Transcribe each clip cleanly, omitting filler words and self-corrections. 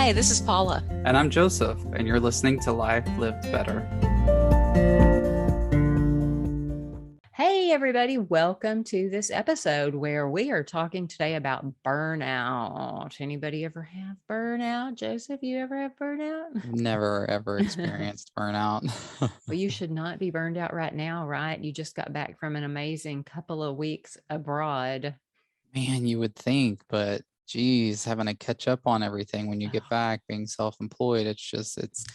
Hi, this is Paula. And I'm Joseph, and you're listening to Life Lived Better. Hey, everybody. Welcome to this episode where we are talking today about burnout. Anybody ever have burnout? Joseph, you ever have burnout? Never, ever experienced burnout. Well, you should not be burned out right now, right? You just got back from an amazing couple of weeks abroad. Man, you would think, but geez, having to catch up on everything when you get back, being self-employed,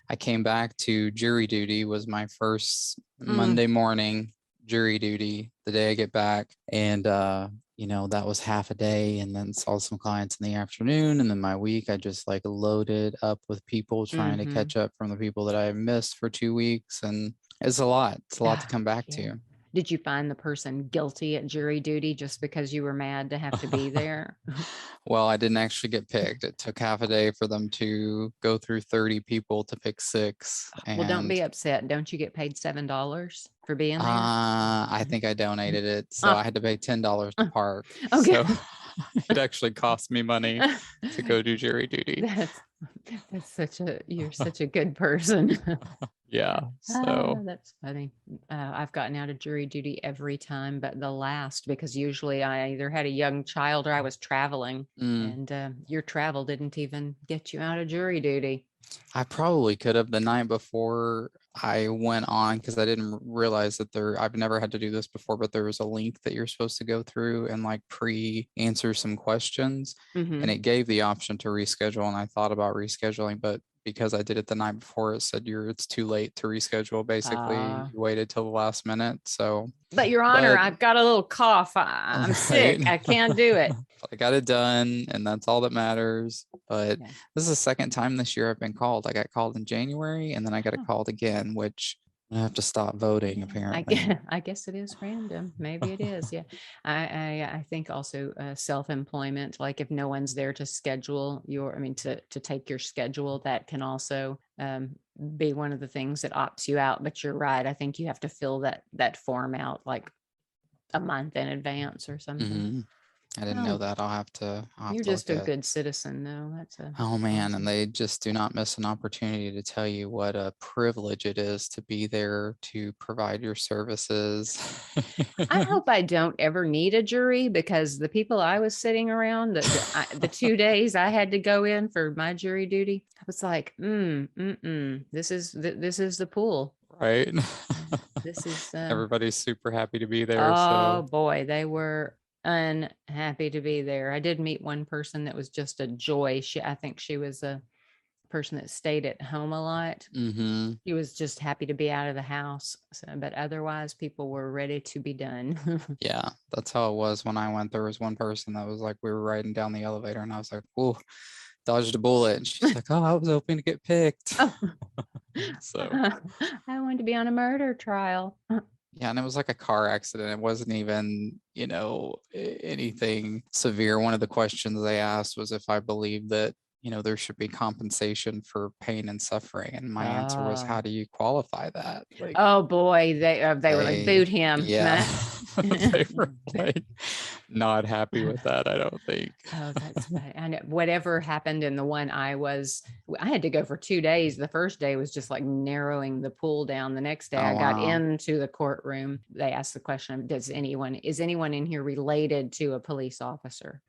I came back to jury duty was my first Monday morning jury duty the day I get back. And, that was half a day, and then saw some clients in the afternoon. And then my week, I just like loaded up with people trying to catch up from the people that I missed for 2 weeks. And it's a lot. It's a lot to come back to. Did you find the person guilty at jury duty just because you were mad to have to be there? Well, I didn't actually get picked. It took half a day for them to go through 30 people to pick 6. Well, don't be upset. Don't you get paid $7 for being there? I think I donated it, so I had to pay $10 to park. Okay. So it actually cost me money to go do jury duty. You're such a good person. Yeah. So that's funny. I've gotten out of jury duty every time but the last, because usually I either had a young child or I was traveling. And your travel didn't even get you out of jury duty. I probably could have the night before I went on, because I didn't realize that I've never had to do this before, but there was a link that you're supposed to go through and like pre-answer some questions. And it gave the option to reschedule. And I thought about rescheduling, but because I did it the night before, it said it's too late to reschedule. Basically, you waited till the last minute. So, but Your Honor, I've got a little cough. I'm sick. I can't do it. I got it done, and that's all that matters. But this is the second time this year I've been called. I got called in January, and then I got called again, which I have to stop voting, apparently. I guess it is random. Maybe it is. Yeah. I think also self-employment, like if no one's there to schedule to take your schedule, that can also be one of the things that opts you out. But you're right. I think you have to fill that form out like a month in advance or something. I didn't know that. You're just a good citizen, though. Oh man, and they just do not miss an opportunity to tell you what a privilege it is to be there to provide your services. I hope I don't ever need a jury, because the people I was sitting around, the 2 days I had to go in for my jury duty, I was like, this is the pool. Right. This is everybody's super happy to be there. Oh boy, they were unhappy to be there. I did meet one person that was just a joy. I think she was a person that stayed at home a lot. She was just happy to be out of the house. But otherwise, people were ready to be done. Yeah, that's how it was when I went. There was one person that was like, we were riding down the elevator, and I was like, "Whoa, dodged a bullet." And she's like, "Oh, I was hoping to get picked." So I wanted to be on a murder trial. Yeah, and it was like a car accident. It wasn't even, anything severe. One of the questions they asked was if I believed that, there should be compensation for pain and suffering. And my answer was, how do you qualify that? Like, oh boy, they were like, boot him. Yeah. They were like not happy with that, I don't think. Oh, that's funny. And whatever happened in the one I had to go for 2 days. The first day was just like narrowing the pool down. The next day I got into the courtroom. They asked the question, is anyone in here related to a police officer?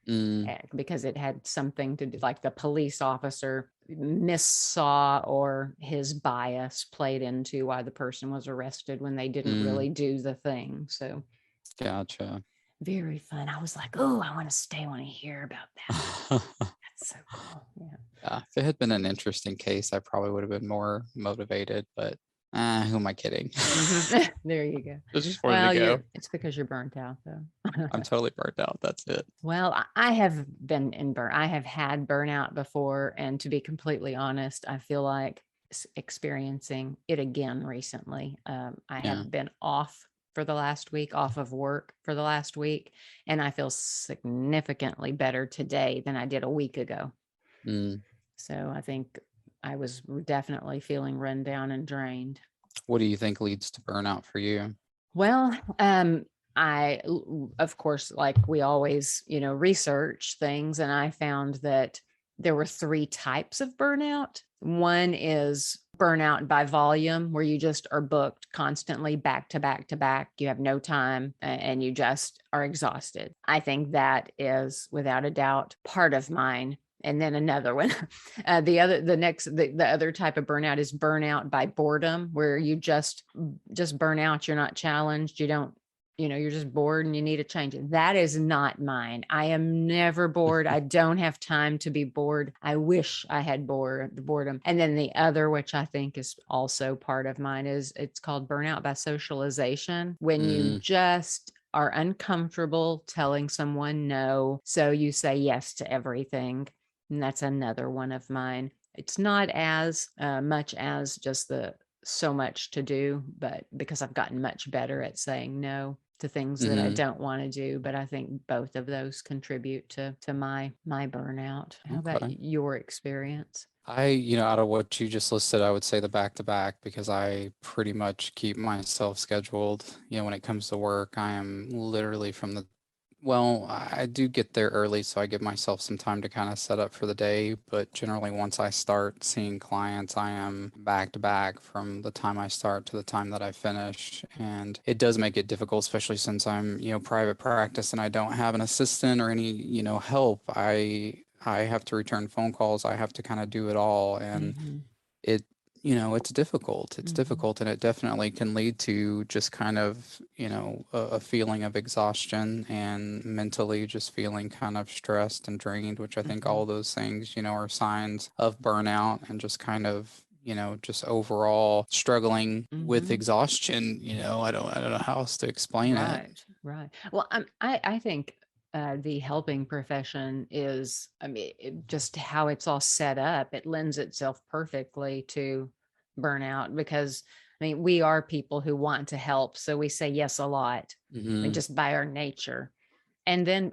Because it had something to do, like the police officer missaw or his bias played into why the person was arrested when they didn't really do the thing. So gotcha. Very fun. I was like, oh, I want to stay. I want to hear about that. That's so cool. Yeah. If it had been an interesting case, I probably would have been more motivated, but who am I kidding? There you go. Just wanted to go. It's because you're burnt out, though. I'm totally burnt out. That's it. Well, I have been I have had burnout before. And to be completely honest, I feel like experiencing it again recently. I have been off for the last week, off of work for the last week, and I feel significantly better today than I did a week ago. So I think I was definitely feeling run down and drained. What do you think leads to burnout for you? Well, I, of course, like we always, research things, and I found that there were 3 types of burnout. One is burnout by volume, where you just are booked constantly back to back to back. You have no time and you just are exhausted. I think that is without a doubt part of mine. And then another one, the other type of burnout is burnout by boredom, where you just burn out. You're not challenged. You don't, you're just bored and you need a change. That is not mine. I am never bored. I don't have time to be bored. I wish I had boredom. And then the other, which I think is also part of mine, is it's called burnout by socialization, when you just are uncomfortable telling someone no, so you say yes to everything. And that's another one of mine. It's not as much as just the so much to do, but because I've gotten much better at saying no to things that I don't want to do. But I think both of those contribute to my burnout. How about your experience? Out of what you just listed, I would say the back to back, because I pretty much keep myself scheduled. When it comes to work, I am literally well, I do get there early, so I give myself some time to kind of set up for the day. But generally, once I start seeing clients, I am back to back from the time I start to the time that I finish. And it does make it difficult, especially since I'm, private practice and I don't have an assistant or any, help. I have to return phone calls. I have to kind of do it all. And it it's difficult. It's difficult, and it definitely can lead to just kind of, a feeling of exhaustion and mentally just feeling kind of stressed and drained, which I think all those things, are signs of burnout and just kind of, just overall struggling with exhaustion. I don't know how else to explain it. Right. Well, I think the helping profession is, just how it's all set up, it lends itself perfectly to burnout, because we are people who want to help. So we say yes a lot, just by our nature. And then,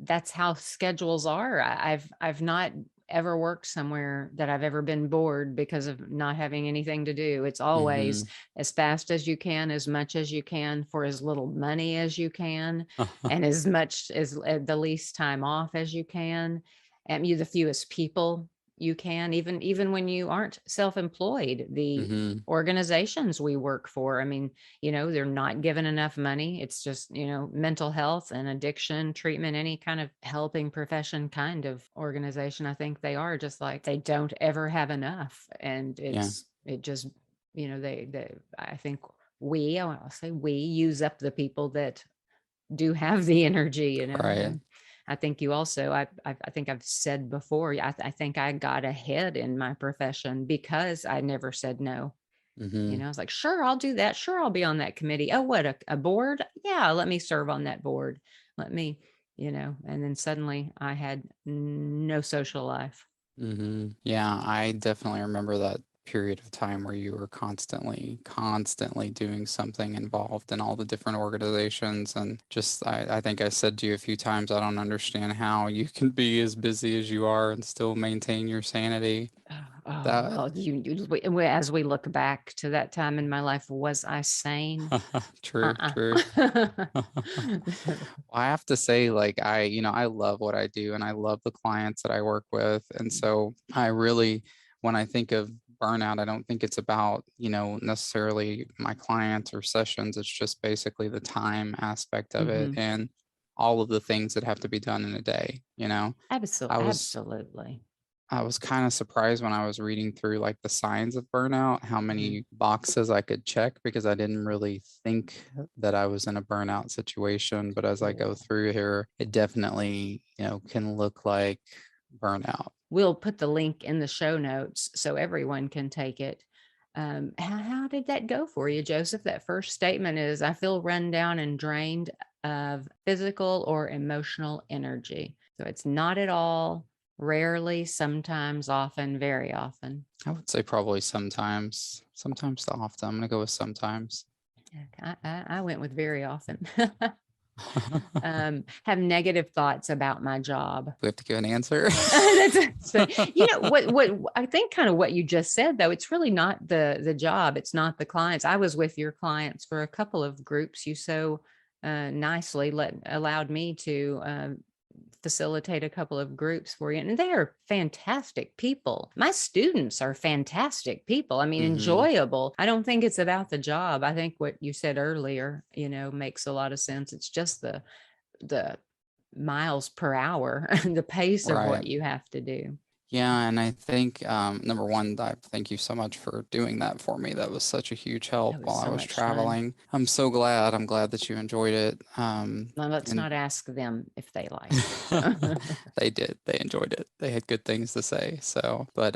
that's how schedules are. I've not ever worked somewhere that I've ever been bored because of not having anything to do. It's always as fast as you can, as much as you can, for as little money as you can, and as much as the least time off as you can, and you the fewest people you can, even when you aren't self-employed. The organizations we work for, they're not given enough money. It's just, mental health and addiction treatment, any kind of helping profession kind of organization. I think they are just like, they don't ever have enough. And it just, I think I'll say we use up the people that do have the energy, Right. I think you also, I think I've said before, I think I got ahead in my profession because I never said no. I was like, sure, I'll do that. Sure, I'll be on that committee. Oh, what, a board? Yeah, let me serve on that board. Let me, and then suddenly I had no social life. Yeah, I definitely remember that period of time where you were constantly doing something, involved in all the different organizations. And just, I think I said to you a few times, I don't understand how you can be as busy as you are and still maintain your sanity. Well, as we look back to that time in my life, was I sane? True. I have to say, like, I love what I do and I love the clients that I work with. And so I really, when I think of burnout, I don't think it's about, necessarily my clients or sessions. It's just basically the time aspect of it and all of the things that have to be done in a day. Absolutely. I was kind of surprised when I was reading through like the signs of burnout, how many boxes I could check, because I didn't really think that I was in a burnout situation. But as I go through here, it definitely, can look like burnout. We'll put the link in the show notes so everyone can take it. How did that go for you, Joseph? That first statement is, I feel run down and drained of physical or emotional energy. So it's not at all, rarely, sometimes, often, very often. I would say probably sometimes to often. I'm going to go with sometimes. I went with very often. Have negative thoughts about my job. We have to give an answer. What I think, kind of what you just said, though, it's really not the job. It's not the clients. I was with your clients for a couple of groups. You so nicely allowed me to facilitate a couple of groups for you. And they are fantastic people. My students are fantastic people. I mean, enjoyable. I don't think it's about the job. I think what you said earlier, makes a lot of sense. It's just the miles per hour, the pace of what you have to do. Yeah. And I think, number one, thank you so much for doing that for me. That was such a huge help while I was traveling. I'm so glad. I'm glad that you enjoyed it. Now, let's not ask them if they liked it. They did. They enjoyed it. They had good things to say. So, but,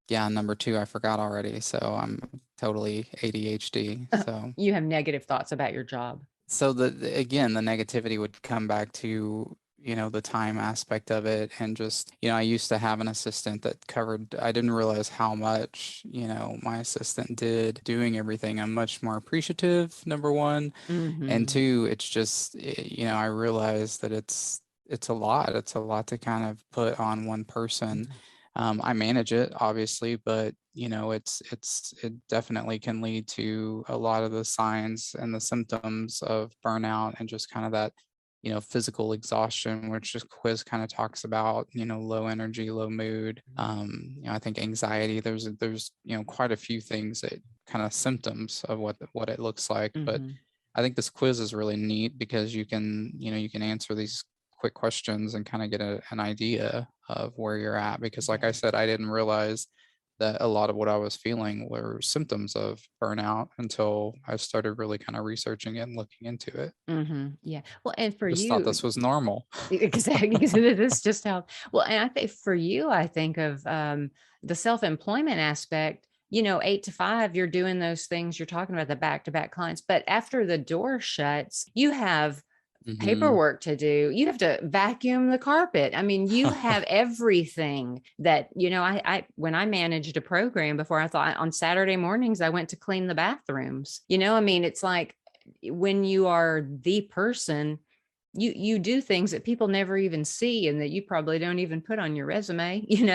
yeah, number two, I forgot already. So I'm totally ADHD. So you have negative thoughts about your job. So again, the negativity would come back to, the time aspect of it. And just, I used to have an assistant that covered, I didn't realize how much, my assistant did doing everything. I'm much more appreciative, number one. And two, it's just, I realized that it's a lot. It's a lot to kind of put on one person. I manage it, obviously, but it definitely can lead to a lot of the signs and the symptoms of burnout and just kind of that, physical exhaustion, which this quiz kind of talks about, low energy, low mood. I think anxiety, there's quite a few things that kind of symptoms of what it looks like. But I think this quiz is really neat because you can answer these quick questions and kind of get an idea of where you're at, because like I said, I didn't realize that a lot of what I was feeling were symptoms of burnout until I started really kind of researching it and looking into it. Yeah. Well, and for Just you, thought this was normal. Exactly. This just how, well, and I think for you, I think of the self-employment aspect, 8 to 5, you're doing those things. You're talking about the back-to-back clients, but after the door shuts, you have paperwork to do. You have to vacuum the carpet. I mean, you have everything that, I when I managed a program before, I thought on Saturday mornings, I went to clean the bathrooms. I mean, it's like when you are the person, you do things that people never even see and that you probably don't even put on your resume, you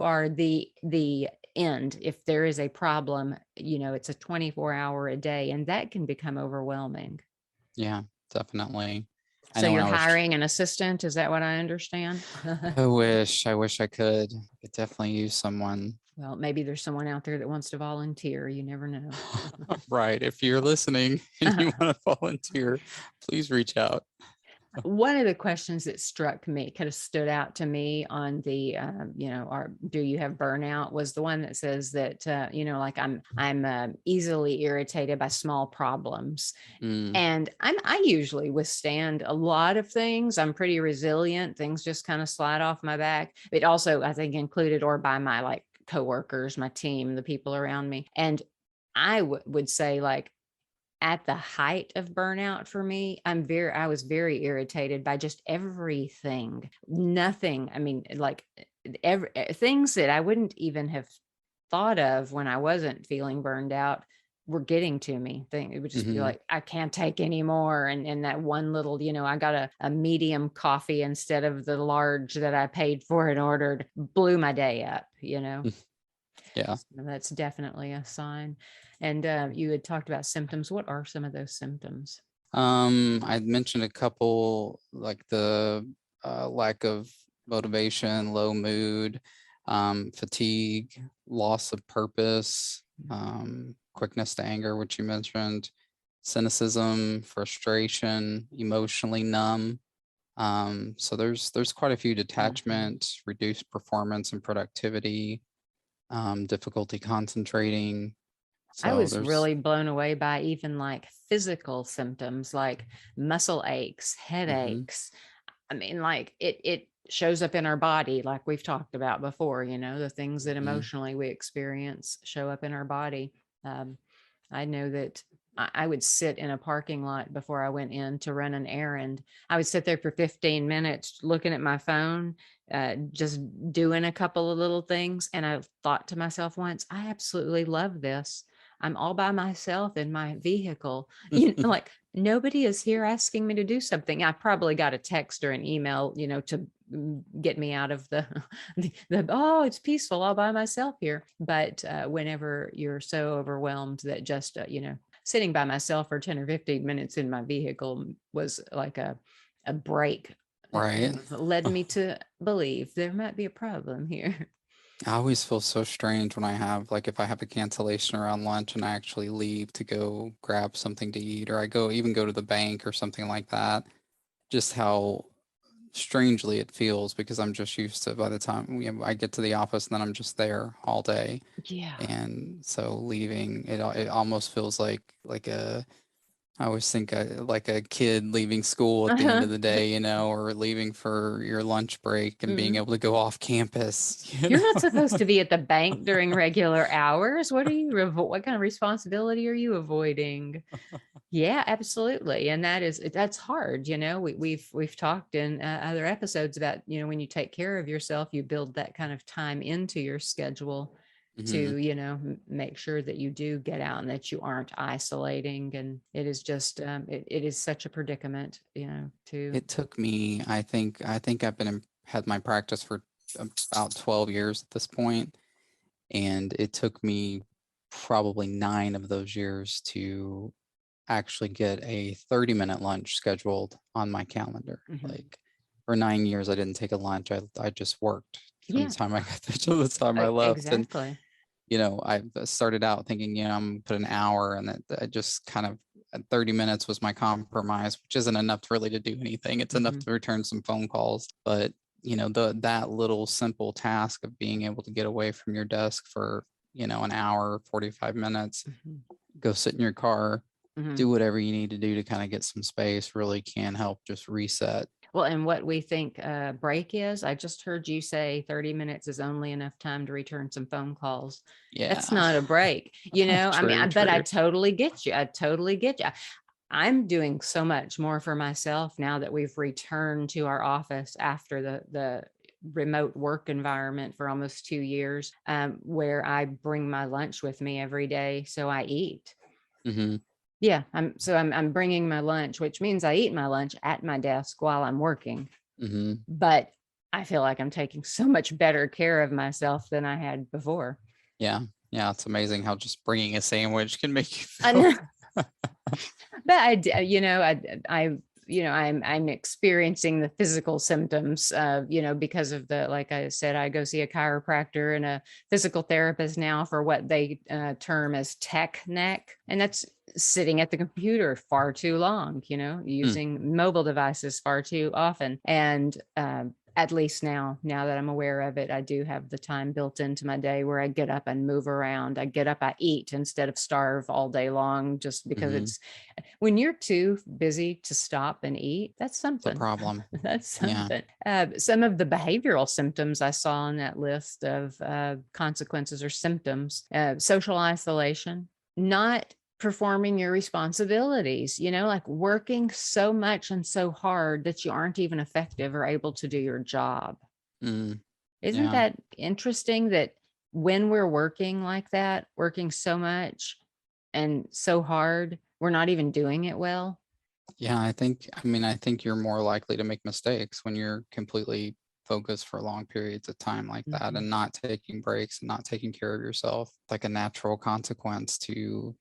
are the end. If there is a problem, it's a 24-hour a day, and that can become overwhelming. Yeah, definitely. So you're hiring an assistant? Is that what I understand? I wish I could. I could definitely use someone. Well, maybe there's someone out there that wants to volunteer. You never know. Right. If you're listening and you want to volunteer, please reach out. One of the questions that struck me, kind of stood out to me on the, do you have burnout, was the one that says that, like I'm easily irritated by small problems. And I usually withstand a lot of things. I'm pretty resilient. Things just kind of slide off my back. It also, I think, included or by my coworkers, my team, the people around me. And I would say at the height of burnout for me, I was very irritated by just everything. Nothing. I mean, things that I wouldn't even have thought of when I wasn't feeling burned out were getting to me. It would just be like, I can't take anymore. And that one little, I got a medium coffee instead of the large that I paid for and ordered, blew my day up, Yeah. So that's definitely a sign. And you had talked about symptoms. What are some of those symptoms? I'd mentioned a couple, like the lack of motivation, low mood, fatigue, loss of purpose, quickness to anger, which you mentioned, cynicism, frustration, emotionally numb. So there's quite a few: detachment, reduced performance and productivity, difficulty concentrating. So I was really blown away by even physical symptoms like muscle aches, headaches. I mean, it shows up in our body, like we've talked about before, the things that emotionally we experience show up in our body. I know that I would sit in a parking lot before I went in to run an errand. I would sit there for 15 minutes looking at my phone, just doing a couple of little things. And I thought to myself once, I absolutely love this. I'm all by myself in my vehicle. Nobody is here asking me to do something. I probably got a text or an email, to get me out of the oh, it's peaceful all by myself here. But whenever you're so overwhelmed that just, sitting by myself for 10 or 15 minutes in my vehicle was like a a break. That kind Right. of led me to believe there might be a problem here. I always feel so strange when I have, like, if I have a cancellation around lunch and I actually leave to go grab something to eat, or I even go to the bank or something like that, just how strangely it feels because I'm just used to by the time I get to the office and then I'm just there all day. Yeah. And so leaving, it almost feels like a I always think like a kid leaving school at the end Uh-huh. of the day, or leaving for your lunch break and being Mm. able to go off campus, You're not supposed to be at the bank during regular hours. What are you, what kind of responsibility are you avoiding? Yeah, absolutely. And that's hard. We've talked in other episodes about, when you take care of yourself, you build that kind of time into your schedule Mhm. to, make sure that you do get out and that you aren't isolating. And it is just, it is such a predicament, to, It took me, I think had my practice for about 12 years at this point, and it took me probably 9 of those years to actually get a 30-minute lunch scheduled on my calendar. Mhm. Like, for 9 years, I didn't take a lunch. I just worked from the Yeah, time I got there to the time I left. And, exactly. I started out thinking, I'm gonna put an hour, and that I just kind of 30 minutes was my compromise, which isn't enough really to do anything. It's enough Mhm. to return some phone calls. But, that little simple task of being able to get away from your desk for, an hour, 45 minutes, Mhm. go sit in your car, Mhm. do whatever you need to do to kind of get some space really can help just reset. Well, and what we think a break is, I just heard you say 30 minutes is only enough time to return some phone calls. That's Yeah. not a break, I mean, True, but I true. totally get you. I totally get you. I'm doing so much more for myself now that we've returned to our office after the remote work environment for almost 2 years, where I bring my lunch with me every day. So I eat. Hmm. Yeah, I'm bringing my lunch, which means I eat my lunch at my desk while I'm working. Hmm. But I feel like I'm taking so much better care of myself than I had before. Yeah. Yeah. It's amazing how just bringing a sandwich can make you I feel. know, but I'm experiencing the physical symptoms, because of like I said, I go see a chiropractor and a physical therapist now for what they term as tech neck. And that's sitting at the computer far too long, Hmm. using mobile devices far too often. And at least now that I'm aware of it, I do have the time built into my day where I get up and move around. I get up, I eat instead of starve all day long, just because Hmm. it's when you're too busy to stop and eat, that's It's a something. problem. That's Yeah. something. Some of the behavioral symptoms I saw on that list of consequences or symptoms: social isolation, not performing your responsibilities, like working so much and so hard that you aren't even effective or able to do your job. Mm. Isn't Yeah. that interesting that when we're working like that, working so much and so hard, we're not even doing it well? Yeah, I think you're more likely to make mistakes when you're completely focused for long periods of time like that Mhm. and not taking breaks and not taking care of yourself, like a natural consequence to,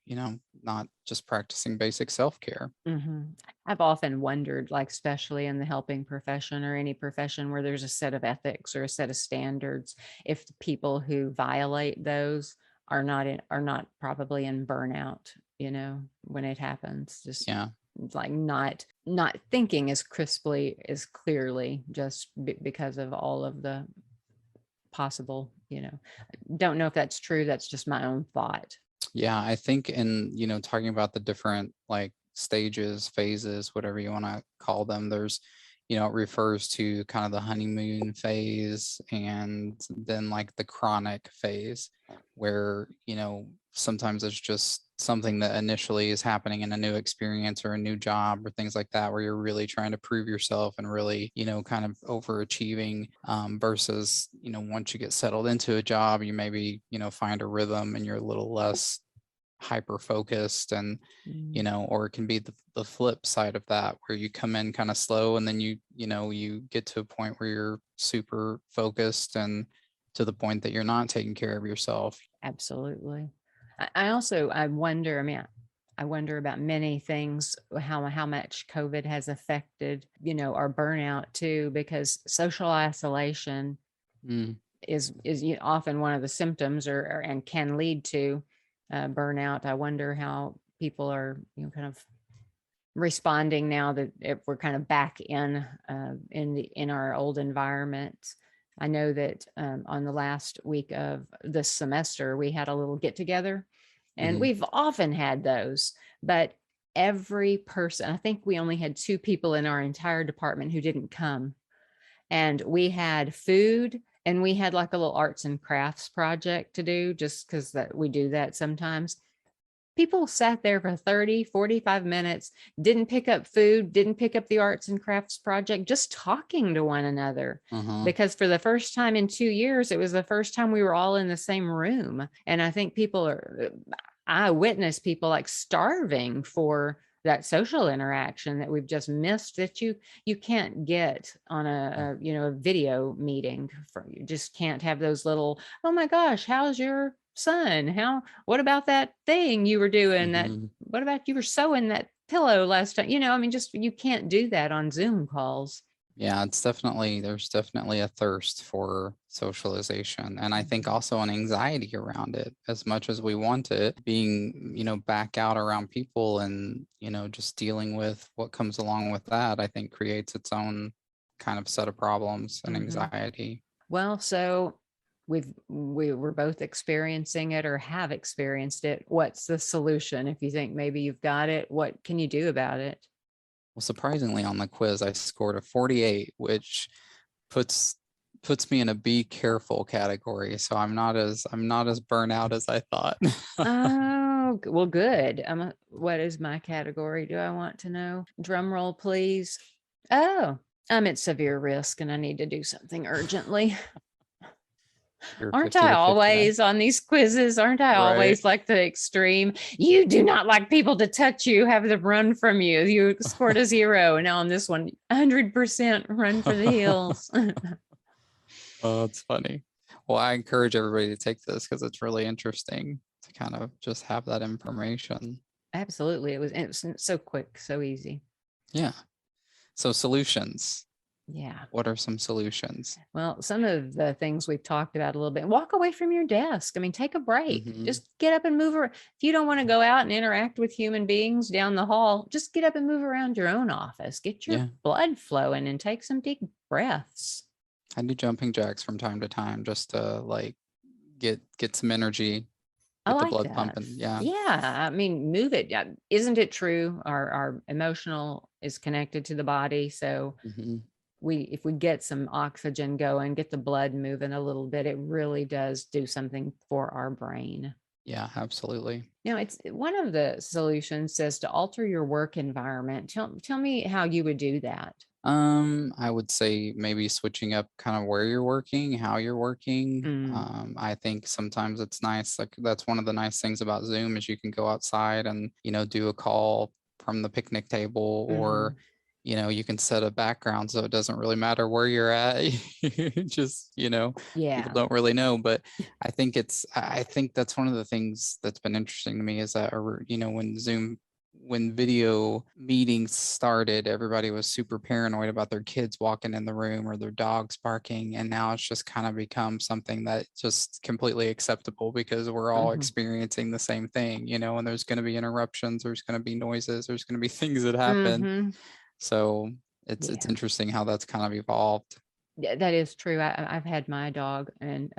not just practicing basic self-care. Mhm. I've often wondered, like, especially in the helping profession or any profession where there's a set of ethics or a set of standards, if the people who violate those are not probably in burnout, when it happens, just Yeah. like not thinking as crisply, as clearly, just because of all of the possible, don't know if that's true. That's just my own thought. Yeah, I think in, talking about the different like stages, phases, whatever you want to call them, there's, it refers to kind of the honeymoon phase and then like the chronic phase where, sometimes it's just something that initially is happening in a new experience or a new job or things like that, where you're really trying to prove yourself and really, kind of overachieving, versus, once you get settled into a job, you maybe, find a rhythm and you're a little less hyper focused. And Mm. or it can be the flip side of that, where you come in kind of slow and then you get to a point where you're super focused and to the point that you're not taking care of yourself. Absolutely. I also, I wonder, I mean, I wonder about many things, how much COVID has affected, our burnout too, because social isolation Mm, is often one of the symptoms, and can lead to burnout. I wonder how people are, kind of responding now that if we're kind of back in our old environment. I know that on the last week of this semester, we had a little get together, and mhm, we've often had those, but every person, I think we only had 2 people in our entire department who didn't come. And we had food, and we had like a little arts and crafts project to do, just because that we do that sometimes. People sat there for 30, 45 minutes, didn't pick up food, didn't pick up the arts and crafts project, just talking to one another. mhm. Because for the first time in 2 years, it was the first time we were all in the same room. And I think I witnessed people like starving for that social interaction that we've just missed, that you can't get on a video meeting. You just can't have those little, oh my gosh, how's your son, what about that thing you were doing, that Mhm. what about you were sewing that pillow last time, I mean, just you can't do that on Zoom calls. Yeah, there's definitely a thirst for socialization. And I think Mhm. also an anxiety around it as much as we want it, being, back out around people and, just dealing with what comes along with that, I think creates its own kind of set of problems and Mhm. anxiety. Well, so we were both experiencing it or have experienced it. What's the solution? If you think maybe you've got it, what can you do about it? Well, surprisingly on the quiz, I scored a 48, which puts puts me in a be careful category. So I'm not as burnout as I thought. Oh, well, good. What is my category? Do I want to know? Drum roll, please. Oh, I'm at severe risk and I need to do something urgently. You're Aren't 50 I to 59. always on these quizzes? Aren't I Right. always like the extreme? You do not like people to touch you, have them run from you. You scored a 0. And now on this one, 100% run for the hills. Oh, it's funny. Well, I encourage everybody to take this because it's really interesting to kind of just have that information. Absolutely. It was so quick, so easy. Yeah. So solutions. Yeah. What are some solutions? Well, some of the things we've talked about a little bit, walk away from your desk. I mean, take a break, Hmm. just get up and move around. If you don't want to go out and interact with human beings down the hall, just get up and move around your own office, get your Yeah. blood flowing and take some deep breaths. I do jumping jacks from time to time just to like get some energy, I get the like blood that. pumping. Yeah. Yeah, I mean, move it. Yeah, isn't it true? Our emotional is connected to the body. So Hmm. if we get some oxygen going, get the blood moving a little bit, it really does do something for our brain. Yeah, absolutely. Now, it's one of the solutions says to alter your work environment. Tell me how you would do that. I would say maybe switching up kind of where you're working, how you're working. Mm, I think sometimes it's nice. Like that's one of the nice things about Zoom is you can go outside and, do a call from the picnic table or, hmm. you can set a background so it doesn't really matter where you're at. Just, people Yeah. don't really know. But I think that's one of the things that's been interesting to me is that, when video meetings started, everybody was super paranoid about their kids walking in the room or their dogs barking. And now it's just kind of become something that just completely acceptable because we're all Hmm. experiencing the same thing, and there's going to be interruptions, there's going to be noises, there's going to be things that happen. Hmm. So it's Yeah. interesting how that's kind of evolved. Yeah, that is true. I've had my dog and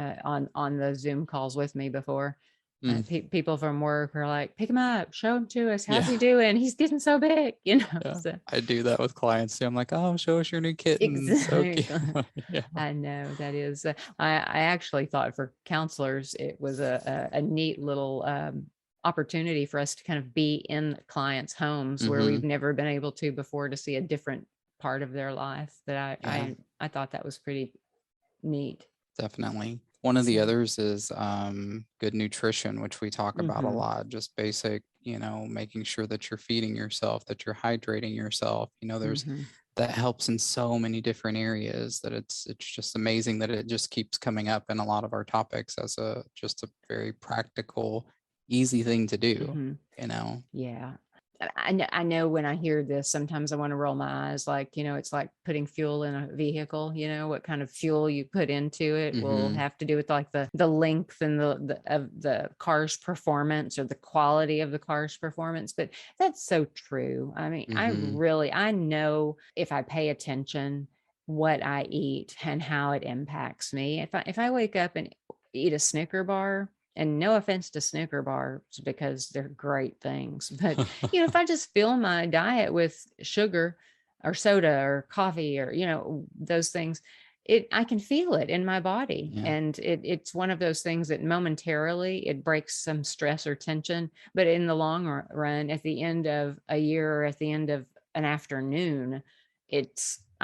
on the Zoom calls with me before. Mm, People from work are like, pick him up, show him to us. How's yeah. he doing? He's getting so big, Yeah. So I do that with clients too. I'm like, oh, show us your new kitten. So cute. exactly. Yeah. I know that is. I actually thought for counselors it was a neat little opportunity for us to kind of be in clients' homes where we've Hmm. never been able to before, to see a different part of their life. That Yeah. I thought that was pretty neat. Definitely. One of the So. others is good nutrition, which we talk about a Hmm. lot. Just basic, making sure that you're feeding yourself, that you're hydrating yourself. There's Hmm. that helps in so many different areas that it's just amazing that it just keeps coming up in a lot of our topics as a just a very practical, easy thing to do, Mm-hmm. you know? Yeah. I know when I hear this, sometimes I want to roll my eyes, like, it's like putting fuel in a vehicle, what kind of fuel you put into it will Mm-hmm. have to do with like the length and of the car's performance or the quality of the car's performance. But that's so true. I mean, Mm-hmm. I know if I pay attention what I eat and how it impacts me. If I wake up and eat a Snicker bar, and no offense to Snicker bars because they're great things, but if I just fill my diet with sugar or soda or coffee or those things, I can feel it in my body, Yeah. and it's one of those things that momentarily it breaks some stress or tension, but in the long run, at the end of a year or at the end of an afternoon,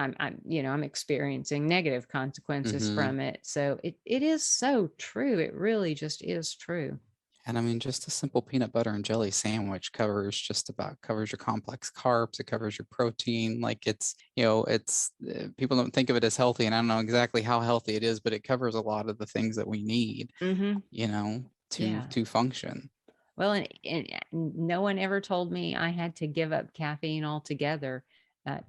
I'm experiencing negative consequences Mm-hmm. from it. So it is so true. It really just is true. And I mean, just a simple peanut butter and jelly sandwich covers your complex carbs. It covers your protein. Like it's people don't think of it as healthy, and I don't know exactly how healthy it is, but it covers a lot of the things that we need, Mm-hmm. to Yeah. function. Well, and no one ever told me I had to give up caffeine altogether.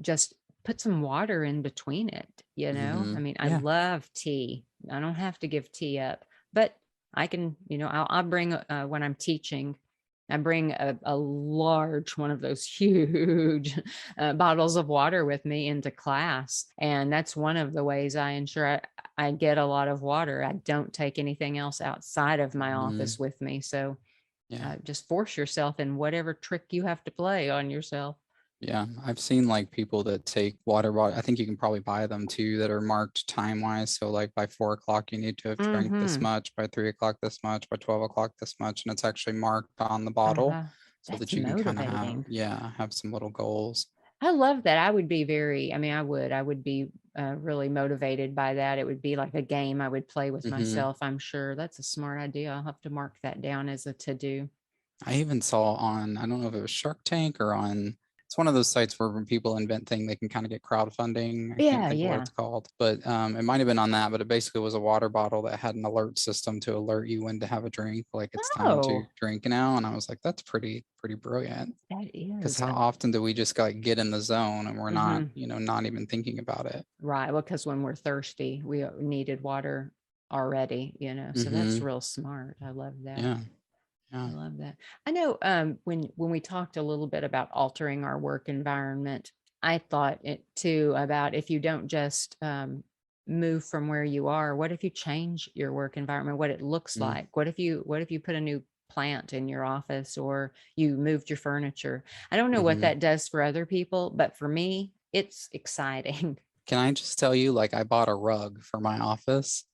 Just put some. In between it. Mm-hmm. I mean, I Yeah. love tea. I don't have to give tea up, but I can, I'll bring, when I'm teaching, I bring a large one of those huge bottles of water with me into class. And that's one of the ways I ensure I get a lot of water. I don't take anything else outside of my Mm-hmm. office with me. So Yeah. just force yourself in whatever trick you have to play on yourself. Yeah, I've seen like people that take water bottle. I think you can probably buy them too that are marked time wise. So like by 4 o'clock, you need to have drank this Mm-hmm. much, by 3 o'clock, this much, by 12 o'clock, this much. And it's actually marked on the bottle Uh-huh. so That's that you can kind of have, motivating. yeah, have some little goals. I love that. I would be I would be really motivated by that. It would be like a game I would play with Hmm. myself. I'm sure that's a smart idea. I'll have to mark that down as a to do. I even saw on, I don't know if it was Shark Tank or on, it's one of those sites where when people invent things, they can kind of get crowdfunding. I can't Yeah, think of what yeah. it's called, but it might have been on that. But it basically was a water bottle that had an alert system to alert you when to have a drink, like it's time to Oh, drink now. And I was like, that's pretty brilliant. that Because is how often do we just like get in the zone and we're not, mhm. not even thinking about it? Right. Well, because when we're thirsty, we needed water already. So that's Mm-hmm. real smart. I love that. Yeah. I Yeah. love that. I know when we talked a little bit about altering our work environment, I thought it too about if you don't just move from where you are, what if you change your work environment, what it looks Mm-hmm. like? What if you put a new plant in your office or you moved your furniture? I don't know what Mm-hmm. that does for other people, but for me, it's exciting. Can I just tell you, like, I bought a rug for my office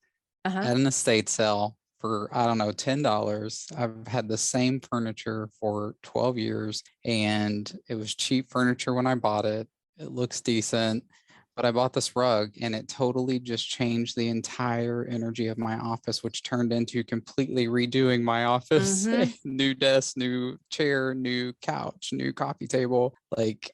Uh-huh. at an estate sale for, I don't know, $10. I've had the same furniture for 12 years and it was cheap furniture when I bought it. It looks decent, but I bought this rug and it totally just changed the entire energy of my office, which turned into completely redoing my office. Mm-hmm. New desk, new chair, new couch, new coffee table. Like,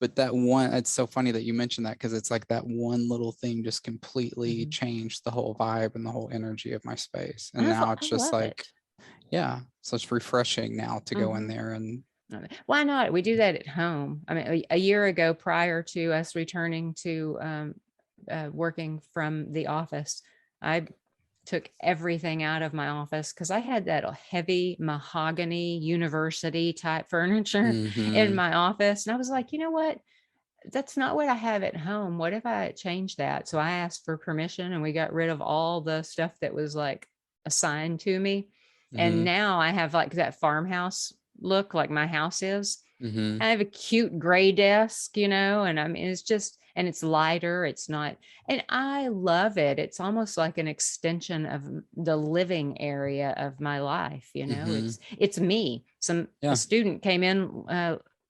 but that one, it's so funny that you mentioned that because it's like that one little thing just completely Mm-hmm. changed the whole vibe and the whole energy of my space. And now I it's just love like, it. yeah, so it's refreshing now to go in Mm-hmm. there and Why not? We do that at home. I mean, a year ago, prior to us returning to working from the office, I took everything out of my office because I had that heavy mahogany university type furniture in mm-hmm, my office. And I was like, you know what? That's not what I have at home. What if I changed that? So I asked for permission and we got rid of all the stuff that was like assigned to me. And mm-hmm, now I have like that farmhouse look like my house is. mm-hmm, I have a cute gray desk, and I mean, it's just, and it's lighter. It's not, and I love it. It's almost like an extension of the living area of my life. mm-hmm. It's me. A Yeah. student came in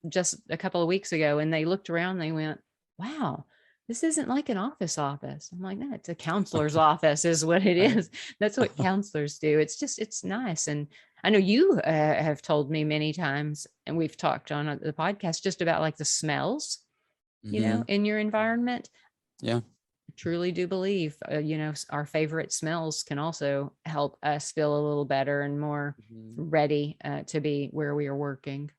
just a couple of weeks ago and they looked around, they went, wow, this isn't like an office. I'm like, no, it's a counselor's office is what it Right. is. That's what counselors do. It's nice. And I know you have told me many times, and we've talked on the podcast just about like the smells, Mm-hmm. in your environment. Yeah. truly do believe, our favorite smells can also help us feel a little better and more Mhm. ready to be where we are working.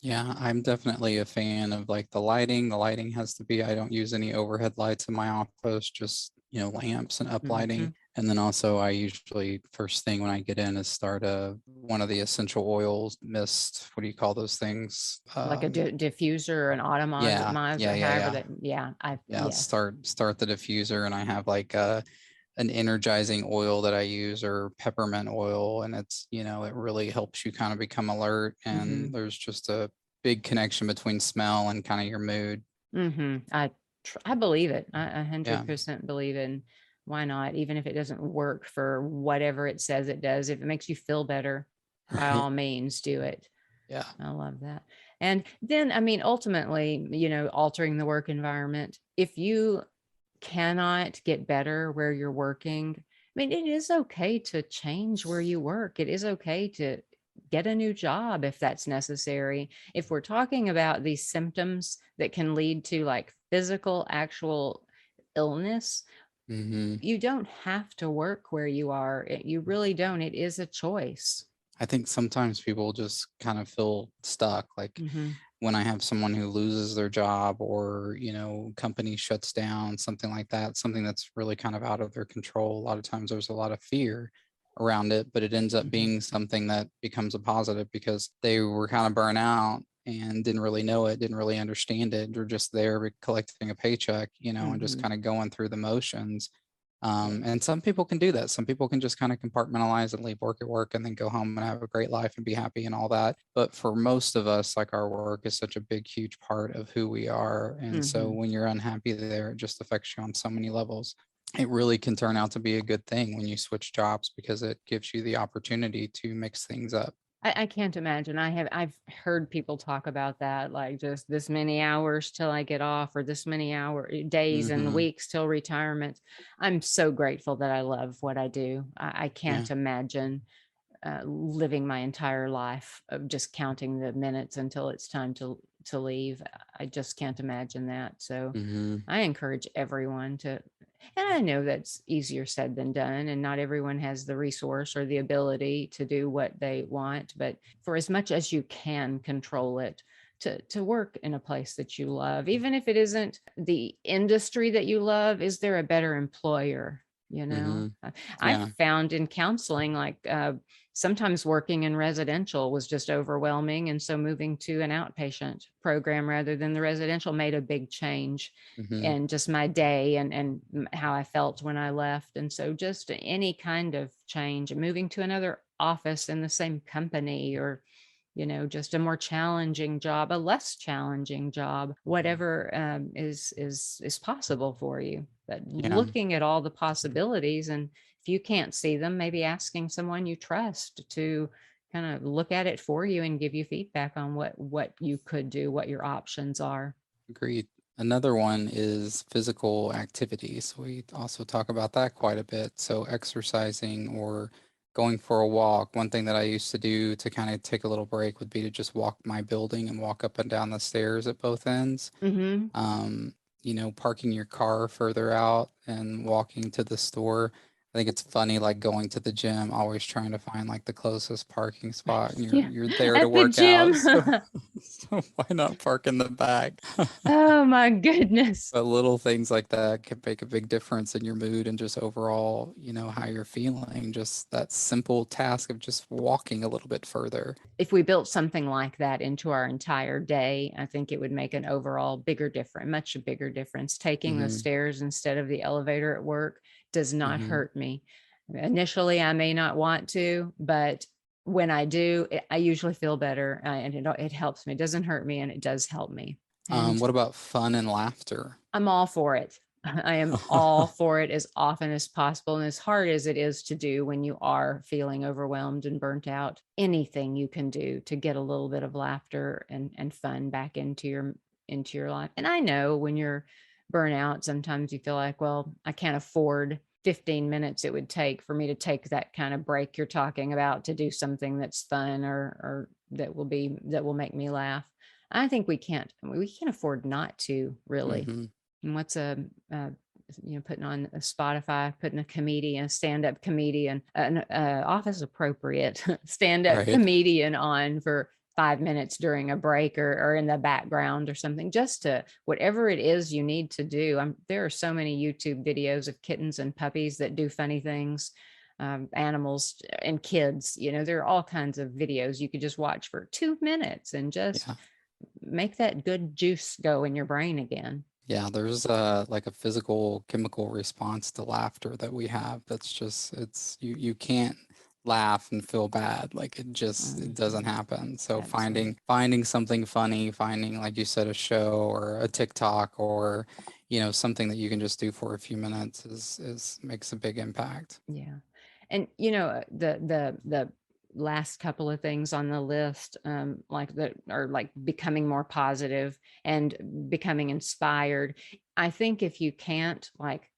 Yeah, I'm definitely a fan of like the lighting. The lighting has to be, I don't use any overhead lights in my office, just, lamps and uplighting. Hmm. And then also I usually first thing when I get in is start one of the essential oils mist. What do you call those things? Like a diffuser or an Yeah, yeah, atomizer, yeah, however yeah. that, yeah, Yeah, yes. start the diffuser and I have like an energizing oil that I use or peppermint oil and it really helps you kind of become alert Hmm. and there's just a big connection between smell and kind of your mood. Hmm. I believe it. I Yeah. 100% believe in. Why not? Even if it doesn't work for whatever it says it does, if it makes you feel better, by Right. all means, do it. Yeah. I love that. And then, I mean, ultimately, altering the work environment, if you cannot get better where you're working, I mean, it is okay to change where you work. It is okay to get a new job if that's necessary. If we're talking about these symptoms that can lead to like physical, actual illness, Hmm. you don't have to work where you are. You really don't. It is a choice. I think sometimes people just kind of feel stuck. Like Hmm. when I have someone who loses their job or, company shuts down, something like that, something that's really kind of out of their control. A lot of times there's a lot of fear around it, but it ends up Hmm. being something that becomes a positive because they were kind of burnt out and didn't really know it, didn't really understand it. They're just there collecting a paycheck, and just Hmm. kind of going through the motions. Yeah. And some people can do that. Some people can just kind of compartmentalize and leave work at work and then go home and have a great life and be happy and all that. But for most of us, like our work is such a big, huge part of who we are. And so Hmm. when you're unhappy there, it just affects you on so many levels. It really can turn out to be a good thing when you switch jobs because it gives you the opportunity to mix things up. I can't imagine. I've heard people talk about that, like just this many hours till I get off, or this many days and Hmm. weeks till retirement. I'm so grateful that I love what I do. I Yeah. can't imagine living my entire life of just counting the minutes until it's time to leave. I just can't imagine that. So Hmm. I encourage everyone to, and I know that's easier said than done, and not everyone has the resource or the ability to do what they want. But for as much as you can control it, to work in a place that you love, even if it isn't the industry that you love, is there a better employer? Hmm. I've Yeah. found in counseling, like sometimes working in residential was just overwhelming. And so moving to an outpatient program rather than the residential made a big change Hmm. in just my day and how I felt when I left. And so just any kind of change, moving to another office in the same company, or just a more challenging job, a less challenging job, whatever is possible for you. But Yeah. looking at all the possibilities, and if you can't see them, maybe asking someone you trust to kind of look at it for you and give you feedback on what you could do, what your options are. Agreed. Another one is physical activities. We also talk about that quite a bit. So, exercising or going for a walk. One thing that I used to do to kind of take a little break would be to just walk my building and walk up and down the stairs at both ends. Hmm. Um, Parking your car further out and walking to the store. I think it's funny, like going to the gym, always trying to find like the closest parking spot, and you're Yeah, you're there to at the work gym. out. So, so why not park in the back? Oh my goodness. But little things like that can make a big difference in your mood and just overall, how you're feeling. Just that simple task of just walking a little bit further. If we built something like that into our entire day, I think it would make an overall bigger difference, much bigger difference. Taking the Hmm. stairs instead of the elevator at work does not Hmm. hurt me. Initially, I may not want to, but when I do, I usually feel better, and it helps me. It doesn't hurt me, and it does help me. And What about fun and laughter? I'm all for it. I am all for it as often as possible. And as hard as it is to do when you are feeling overwhelmed and burnt out, anything you can do to get a little bit of laughter and fun back into your life. And I know when you're burnout, sometimes you feel like, well, I can't afford 15 minutes it would take for me to take that kind of break you're talking about to do something that's fun, or that will make me laugh. I think we can't afford not to, really. Hmm. And what's a putting on a Spotify, putting a stand-up comedian, an office appropriate stand-up Right. comedian on for 5 minutes during a break, or in the background or something, just to whatever it is you need to do. There are so many YouTube videos of kittens and puppies that do funny things, animals and kids. There are all kinds of videos you could just watch for 2 minutes and just Yeah. make that good juice go in your brain again. Yeah, there's like a physical chemical response to laughter that we have. That's just you can't laugh and feel bad. Like it doesn't happen. So Absolutely. finding something funny, finding, like you said, a show or a TikTok or something that you can just do for a few minutes is makes a big impact. Yeah. And the last couple of things on the list, like that are like becoming more positive and becoming inspired. I think if you can't like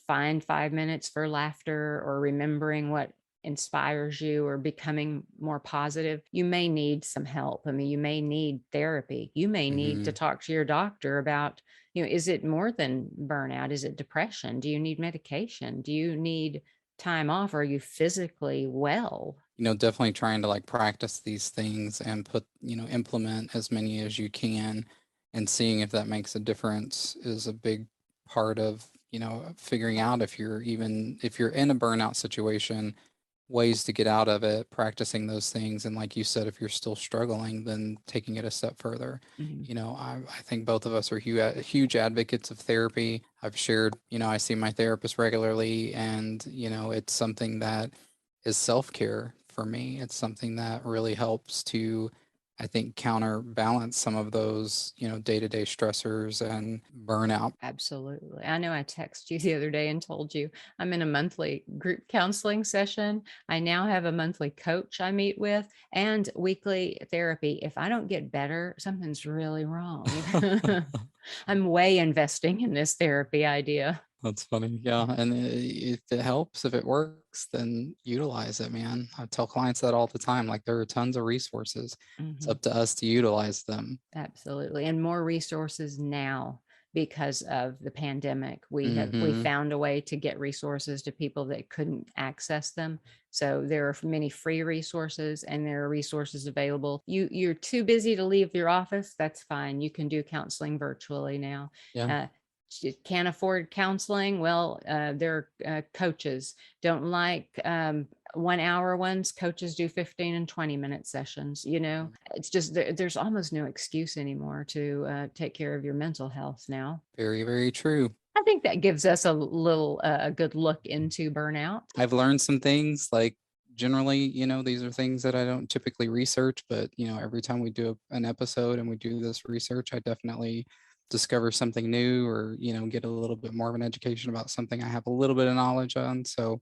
find 5 minutes for laughter or remembering what inspires you or becoming more positive, you may need some help. I mean, you may need therapy. You may need to Hmm. talk to your doctor about, is it more than burnout? Is it depression? Do you need medication? Do you need time off? Are you physically well? Definitely trying to like practice these things and implement as many as you can and seeing if that makes a difference is a big part of, figuring out if you're in a burnout situation, ways to get out of it, practicing those things. And like you said, if you're still struggling, then taking it a step further. Mhm. I think both of us are huge advocates of therapy. I've shared, I see my therapist regularly, and, it's something that is self-care for me. It's something that really helps to, I think, counterbalance some of those, day-to-day stressors and burnout. Absolutely. I know I texted you the other day and told you I'm in a monthly group counseling session. I now have a monthly coach I meet with and weekly therapy. If I don't get better, something's really wrong. I'm way investing in this therapy idea. That's funny. Yeah. And if it helps, if it works, then utilize it, man. I tell clients that all the time. Like, there are tons of resources. It's Mhm. up to us to utilize them. Absolutely. And more resources now because of the pandemic. We Hmm. found a way to get resources to people that couldn't access them. So there are many free resources and there are resources available. You're too busy to leave your office, that's fine. You can do counseling virtually now. Yeah. Uh, can't afford counseling. Well, there are coaches. Don't like 1 hour ones. Coaches do 15 and 20-minute sessions. It's just there's almost no excuse anymore to take care of your mental health now. Very, very true. I think that gives us a good look into burnout. I've learned some things, like, generally, these are things that I don't typically research, but, every time we do an episode and we do this research, I definitely discover something new or, get a little bit more of an education about something I have a little bit of knowledge on. So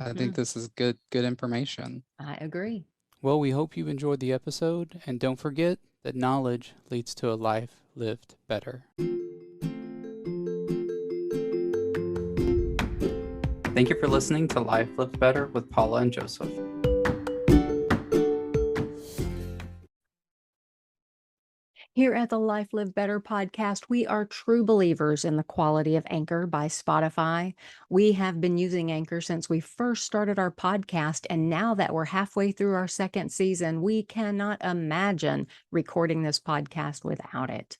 I think Mhm. this is good information. I agree. Well, we hope you enjoyed the episode, and don't forget that knowledge leads to a life lived better. Thank you for listening to Life Lived Better with Paula and Joseph. Here at the Life Live Better podcast, we are true believers in the quality of Anchor by Spotify. We have been using Anchor since we first started our podcast, and now that we're halfway through our second season, we cannot imagine recording this podcast without it.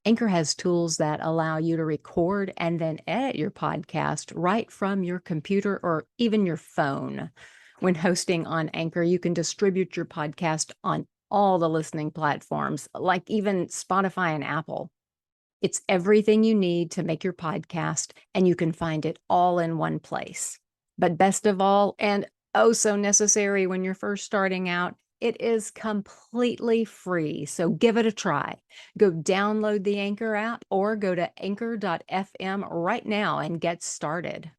Anchor has tools that allow you to record and then edit your podcast right from your computer or even your phone. When hosting on Anchor, you can distribute your podcast on all the listening platforms, like even Spotify and Apple. It's everything you need to make your podcast, and you can find it all in one place. But best of all, and oh so necessary when you're first starting out, it is completely free. So give it a try. Go download the Anchor app or go to anchor.fm right now and get started.